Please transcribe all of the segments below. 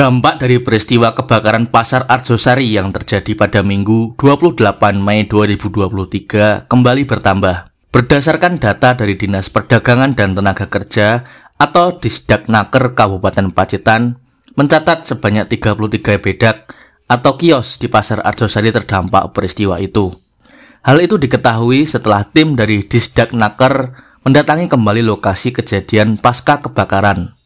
Dampak dari peristiwa kebakaran Pasar Arjosari yang terjadi pada Minggu 28 Mei 2023 kembali bertambah. Berdasarkan data dari Dinas Perdagangan dan Tenaga Kerja atau Disdaknaker Kabupaten Pacitan, mencatat sebanyak 33 bedak atau kios di Pasar Arjosari terdampak peristiwa itu. Hal itu diketahui setelah tim dari Disdaknaker mendatangi kembali lokasi kejadian pasca kebakaran.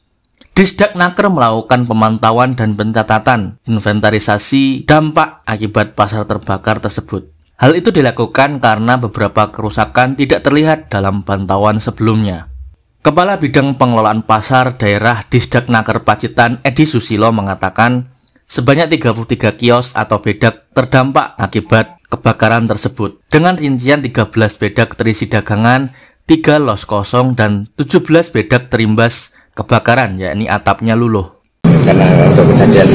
Disdaknaker melakukan pemantauan dan pencatatan inventarisasi dampak akibat pasar terbakar tersebut. Hal itu dilakukan karena beberapa kerusakan tidak terlihat dalam pantauan sebelumnya. Kepala Bidang Pengelolaan Pasar Daerah Disdaknaker Pacitan Edi Susilo mengatakan sebanyak 33 kios atau bedak terdampak akibat kebakaran tersebut, dengan rincian 13 bedak terisi dagangan, 3 los kosong, dan 17 bedak terimbas kebakaran, yakni atapnya luluh. Karena untuk kejadian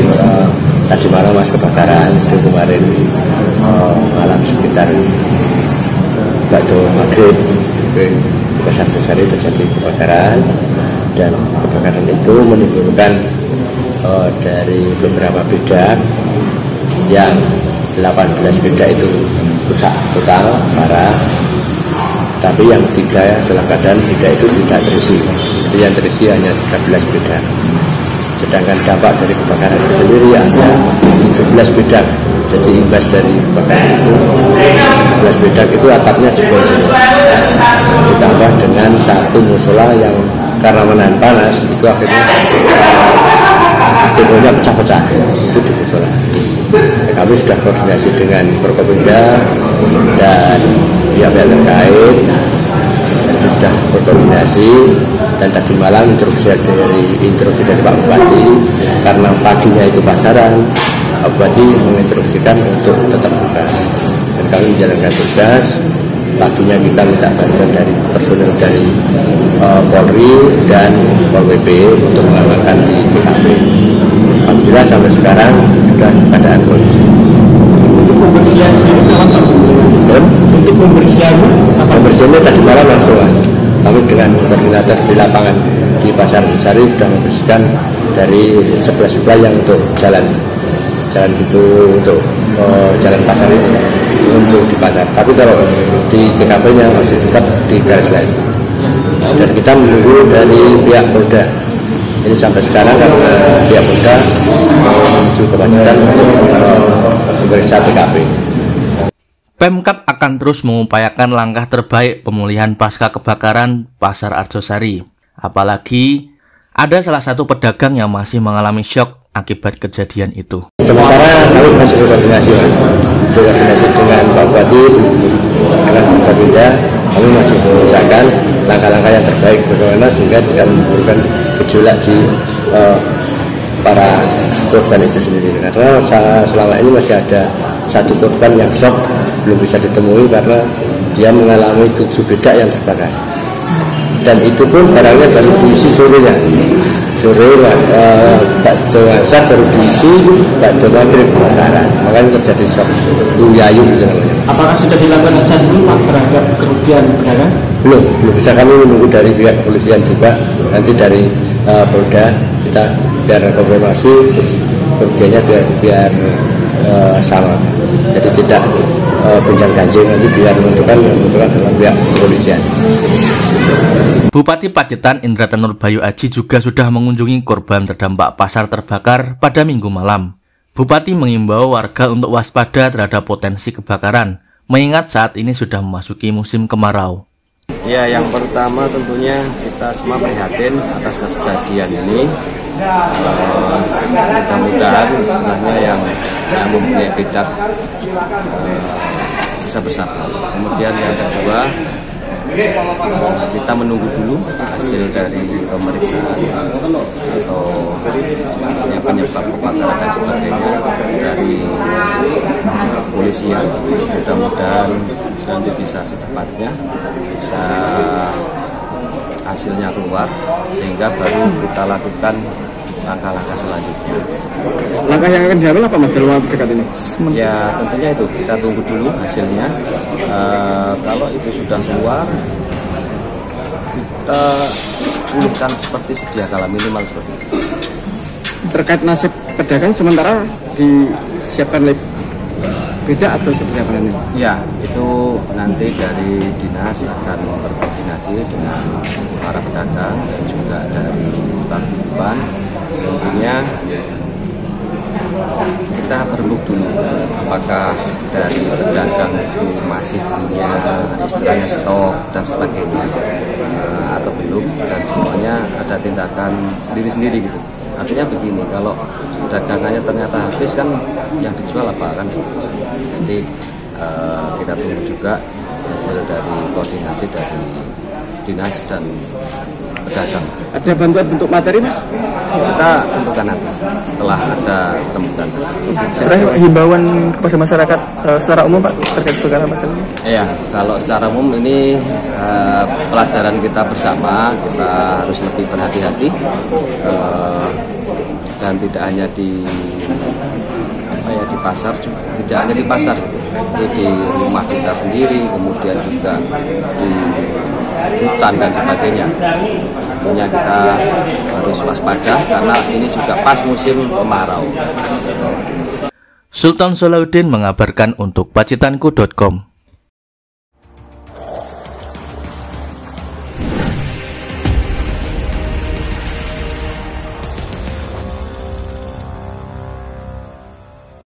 tadi malam mas kebakaran itu kemarin malam sekitar waktu maghrib di Pasar Arjosari terjadi kebakaran, dan kebakaran itu menimbulkan dari beberapa bedak yang 18 bedak itu rusak total parah, tapi yang 3 dalam keadaan bedak itu tidak terisi. Jadi yang terisi hanya 13 bedak. Sedangkan dampak dari kebakaran itu sendiri ada 17 bedak. Jadi imbas dari kebakaran itu 17 bedak itu atapnya jebol semua. Ditambah dengan satu musola yang karena menahan panas itu akhirnya timbulnya pecah-pecah itu di musola. Kami sudah koordinasi dengan Forkopimda dan pihak-pihak terkait, itu sudah berkoordinasi, dan tadi malam instruksi dari Pak Bupati, karena paginya itu pasaran, Pak Bupati menginstruksikan untuk tetap buka, dan kami menjalankan tugas. Paginya kita minta bantuan dari personel dari Polri dan Pol PP untuk mengamankan di TKP. Alhamdulillah sampai sekarang sudah keadaan kondisi. Untuk pembersihan sendiri untuk pembersihannya tadi malam langsung mas. Kami dengan koordinator di lapangan di Pasar Arjosari sudah membersihkan dari sebelah-sebelah yang untuk jalan itu untuk jalan pasar ini untuk di pasar. Tapi kalau di TKP-nya masih tetap di garis lain. Dan kita menunggu dari pihak Polda. Ini sampai sekarang karena pihak Polda menuju ke Pacitan untuk memeriksa TKP. Pemkab akan terus mengupayakan langkah terbaik pemulihan pasca kebakaran Pasar Arjosari. Apalagi ada salah satu pedagang yang masih mengalami syok akibat kejadian itu. Sementara kami masih berkoordinasi dengan Pak Bupati, dengan Forkopimda, kami masih mengusahakan langkah-langkah yang terbaik bagaimana sehingga tidak menimbulkan gejolak di para korban itu sendiri. Karena selama ini masih ada satu korban yang shock belum bisa ditemui karena dia mengalami 7 bedak yang terbakar, dan itu pun barangnya baru diisi sorenya. Sore bakso masak baru diisi, bakso maghrib kebakaran, makanya terjadi shock uyayu gitu namanya. Apakah sudah dilakukan asesmen Pak terhadap kerugian pedagang? Belum bisa. Kami menunggu dari pihak kepolisian juga, nanti dari Polda kita biar konfirmasi kerugiannya biar sama, jadi tidak gonjang ganjing, nanti biar menentukan dalam pihak kepolisian. Bupati Pacitan Indra Tenur Bayu Aji juga sudah mengunjungi korban terdampak pasar terbakar pada Minggu malam. Bupati mengimbau warga untuk waspada terhadap potensi kebakaran, mengingat saat ini sudah memasuki musim kemarau. Ya, yang pertama tentunya kita semua prihatin atas kejadian ini. Mudah-mudahan istilahnya yang mempunyai bedak bisa bersabar. Kemudian yang kedua, kita menunggu dulu hasil dari pemeriksaan atau penyebab kebakaran dan sebagainya dari kepolisian. Mudah-mudahan nanti bisa secepatnya bisa hasilnya keluar, sehingga baru kita lakukan langkah-langkah selanjutnya. Langkah yang akan diambil apa mas dalam waktu dekat ini? Ya tentunya itu kita tunggu dulu hasilnya. Kalau itu sudah keluar, kita pulihkan seperti sedia kala, minimal seperti itu. terkait nasib pedagang sementara disiapkan beda atau seperti apa ini? Ya, itu nanti dari dinas akan berkoordinasi dengan para pedagang dan juga dari paguyuban. Tentunya kita berembuk dulu apakah dari pedagang itu masih punya istilahnya stok dan sebagainya atau belum, dan semuanya ada tindakan sendiri-sendiri gitu. Artinya begini, kalau dagangannya ternyata habis kan yang dijual apa kan gitu. Jadi kita tunggu juga hasil dari koordinasi dari dinas dan pedagang. Ada bantuan bentuk materi, Mas? Kita tentukan nanti setelah ada rembukan. Terakhir, himbauan kepada masyarakat secara umum Pak terkait perkara masalah ini? Ya, kalau secara umum ini pelajaran kita bersama, kita harus lebih berhati-hati dan tidak hanya di pasar, tidak hanya di pasar, tapi di rumah kita sendiri, kemudian juga di hutan dan sebagainya. Tentunya kita harus waspada karena ini juga pas musim kemarau. Sultan Salahuddin mengabarkan untuk pacitanku.com.